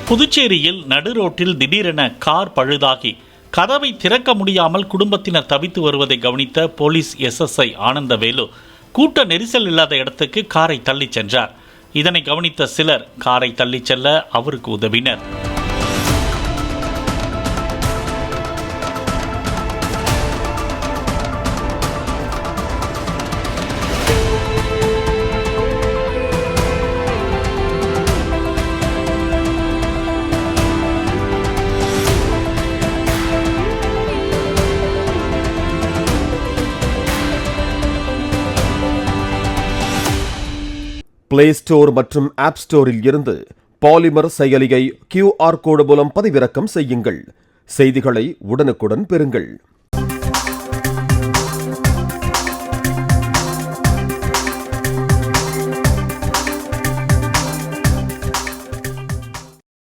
புதுச்சேரியில் நடுரோட்டில் திடீரென கார் பழுதாகி கதவை திறக்க முடியாமல் குடும்பத்தினர் தவித்து வருவதை கவனித்த போலீஸ் SSI ஆனந்தவேலு கூட்ட நெரிசல் இல்லாத இடத்துக்கு காரை தள்ளிச் சென்றார். இதனை கவனித்த சிலர் காரை தள்ளிச் செல்ல அவருக்கு உதவினர். பிளே ஸ்டோர் மற்றும் ஆப் ஸ்டோரில் இருந்து பாலிமர் செயலியை QR கோடு மூலம் பதிவிறக்கம் செய்யுங்கள். செய்திகளை உடனுக்குடன் பெறுங்கள்.